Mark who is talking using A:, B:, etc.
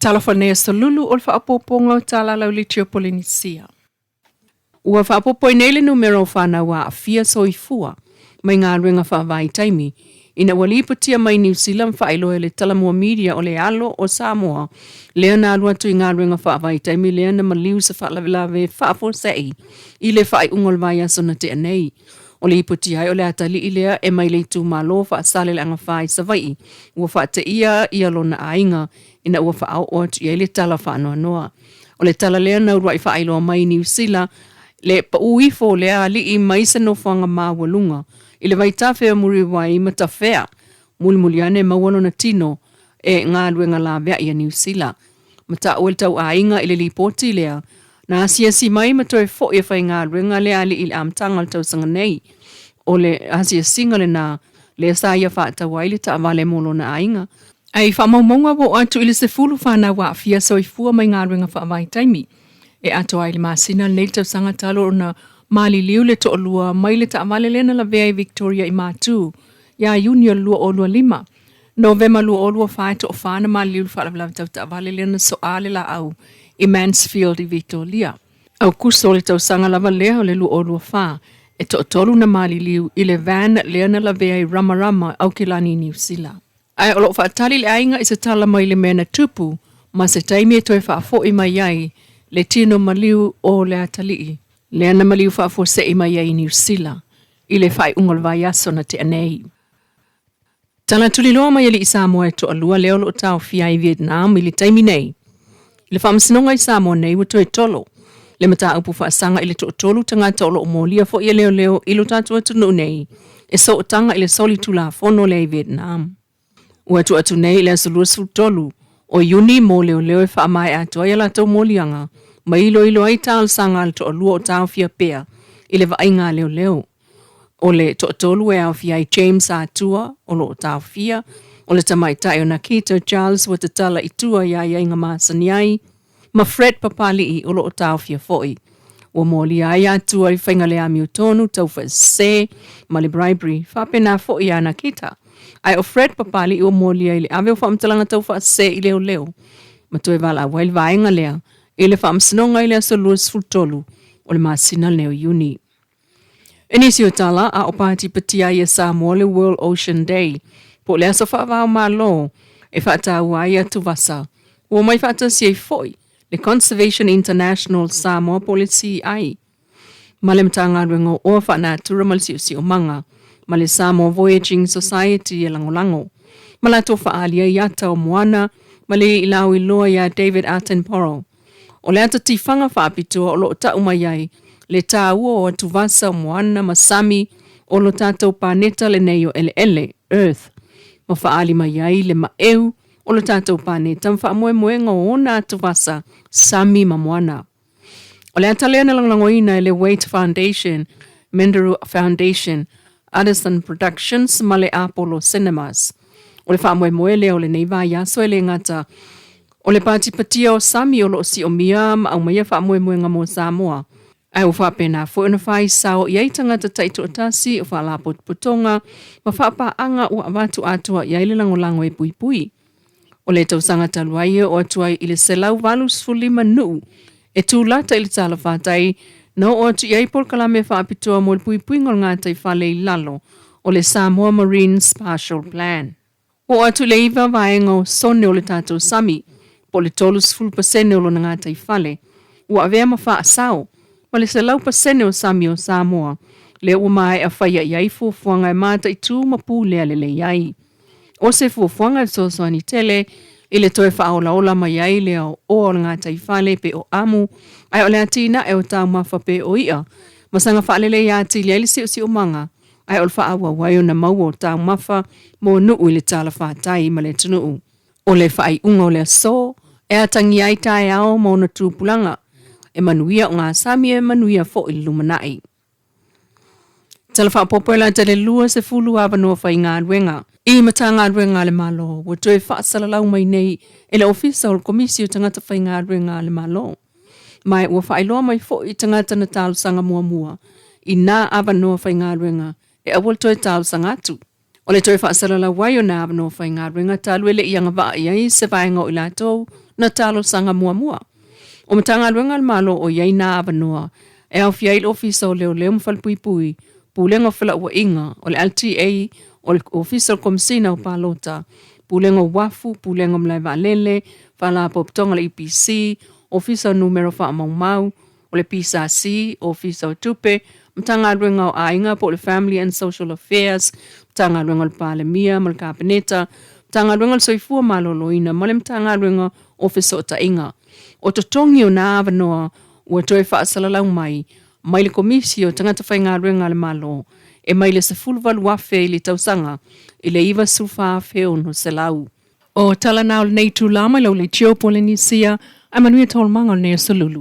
A: Talafane sa Lulu o whaapoponga o Tala lau litio Polinisia. Ua whaapopo i neile numero whana wa a fia soifua, mai ngā ruenga whaavai taimi, ina walipatia mai New Zealand whaailoa le talamua media o le alo o Samoa, lea nā alua tu i ngā ruenga whaavai taimi lea na maliu sa whaalawe whaafo sei, i le whaai ungol vai aso na te anei. O le iputi ai o le atali i lea e mai le tū malo whaasale le anga whaai sa vai, ua whaate ia lona ainga, ina ua whaau o atu i le tala whaanoa noa. O le tala lea na urua i whaailoa mai New Zealand, le pa uifo lea li i mai sa no whanga mawalunga, i le vai tawhea muri wai matawhea, mulimuliane mawano na tino e ngā ruenga la vea i a New Zealand. Mata o le tau ainga i le lipoti lea, na asia si mai matoe fo i whai ngā ruenga lea li i le amtanga le tau sanga nei, o le asia singa le nā, le sa ia whaata wai le ta avale molo na ainga. Ai whamaumonga wo atu i le se fulu whana wa fia so i fua mai ngā ruenga whaavai taimi. E ato ai le masina nei tau sanga talo o na mali liu le to olua mai le ta avale lena la vea i Victoria i mātū. Ia Iuni o lua olua 5. Novema lua olua whae to o whana mali liu whaalawa tau ta avale lena so ale la au i Mansfield i Victoria. Au kuso le tau sanga lava lea o le lua olua wha. E to tolu na mali liu i le van lena la vea i Ramarama au Kilani New Zealand. Ai o loo whaatali le ainga i se tala mai le mena tupu, ma se taimi e toi whaafo i mai ai, le tino maliu o le atalii. Le ana maliu whaafo se i mai ai New Zealand, i le whai ungol vai aso na te anei. Tala tuliloa mai ali i Samoa e to alua leo lo tau fia i Vietnam i le taimi nei. I le whaamasinonga i Samoa nei wa toi tolo. Le mata upu whaasanga i le to tolu tangata o lo umolia fo i leo i lo tatua tunu nei, e so o tanga i le soli tula fono le i Vietnam. Ua tu atu nei le asulua sultolu, o Iuni mo leo e whaamai atu ai ala tau molianga, ma ilo ai tāl sanga al to alua o tāo fia pea, i le vainga leo. O le to tolu e au fia i James atua, o lo o tāo fia, o le tamai tai o Nakita Charles wa te tala i tua ia inga maasani ai, ma Fred papali i o lo o tāo fia foi. Ua moli ai atua i whainga le ami o tonu, tau wha se, ma le bribery, whapena foi a Nakita. Ai o Fred papali i o molia i le ave o whaamtalanga tau wha se i leo. Ma toi wala wail vaenga lea, i le whaamsinonga i lea so luas fultolu, o le maasina leo Iuni. Enisi o Tala a o pāti patia i a Samoa le World Ocean Day, po lea so whaavao maa lo, e whaatau ai atu vasa. Ua mai whaatasi ai foi, le Conservation International Samoa Policy ai. Ma le mtanga ruengo o whaanatura malisi o si o manga, ma le Samoa Voyaging Society e langolango. Ma la to whaalia i ata o moana, ma le ilau i loa ia David Attenborough. O le ata tifanga whaapitua o lo ta umayai, le tā ua o atu vasa o moana masami o lo tātou pāneta le nei o ele, Earth. Ma whaali mai ai le maeu o lo tātou pāneta ma whaamoemoenga o ona atu vasa sami ma moana. O le ata lea na langlangoina le Weight Foundation, Menderu Foundation, Addison Productions, ma le Apollo Cinemas. O le whaamoemoe lea o le nei vai aso e le ngata. O le pātipatia o sami o lo si o mia ma au maia whaamoemoenga mo Samoa. Ai o whapena fo ina whai sao i tangata taito atasi o whalapot putonga ma whapaanga o awatu atua i aile langolango e pui. O le tau sangata luaia o atua i le selau valus fulima nu e tūlata i le tala whatai na o atu i aipol kalame whaapitua mo le pui ngol ngata i whale i lalo o le Samoa Marine Spatial Plan. O atu le iwa vaenga o sone o le tātou sami po le tolus full pasene o lo ngata i whale. Ua avea ma wha asao ma le selau pasene o sami o Samoa, le ua mai a whaia iai fuafuanga e mata i tū ma pū lea le iai. O se fuafuanga e sosoani tele, i le toe whaola ola mai iai lea o ngata i whale pe o amu, ai o lea tina e o tau mawha pe o ia, masanga whaalele i ati lea li si o manga, ai o le whaawa waio na mau o tau mawha mo nuu i le tala whaatai ma le tunuu. O le whaai unga o lea so, e atangi ai tae ao mo na tūpulanga, e manuia o ngā sami e manuia fo i lumanai. Tala whaapopoela te le lua se fulu awanua whai ngā ruenga. I mata ngā ruenga le malo, wa tue whaasala lau mai nei e le ofisa o komisio tangata whai ngā ruenga le malo. Mai ua whailoa mai fo i tangata na tālu sanga mua. I nā awanua whai ngā ruenga e awal toe tālu sanga atu. O le toi whaasarala wai o nā no whai ngā ringa tāluele i anga waa iai se vaenga o i lātou na tālo sanga mua mua. O matanga luenga al malo o iai nā avanoa e au fia il ofisa o leo leo mwhalpui pui pulenga whala ua inga o le LTA o le ofisa o komsina o Palota pulenga wafu, pulenga mlai valele, whala poptonga le EPC, ofisa o numero wha mau o le PSC, ofisa o tupe, mtanga luenga o ainga po le Family and Social Affairs, mtanga luenga o Palemia, mal kabineta, mtanga luenga o soifua maloloina, male mtanga luenga ofisa o tainga. O totongi o nā avanoa ua toe whaasalalau mai le komisio tangata whainga ruenga le malo, e mai le se fulvalu afe i le tausanga, i le iwa sulfa afeo no se lau. O tala nao le nei tū lama lau le tio Polinisia, a manuia tolmanga o nea Lulu.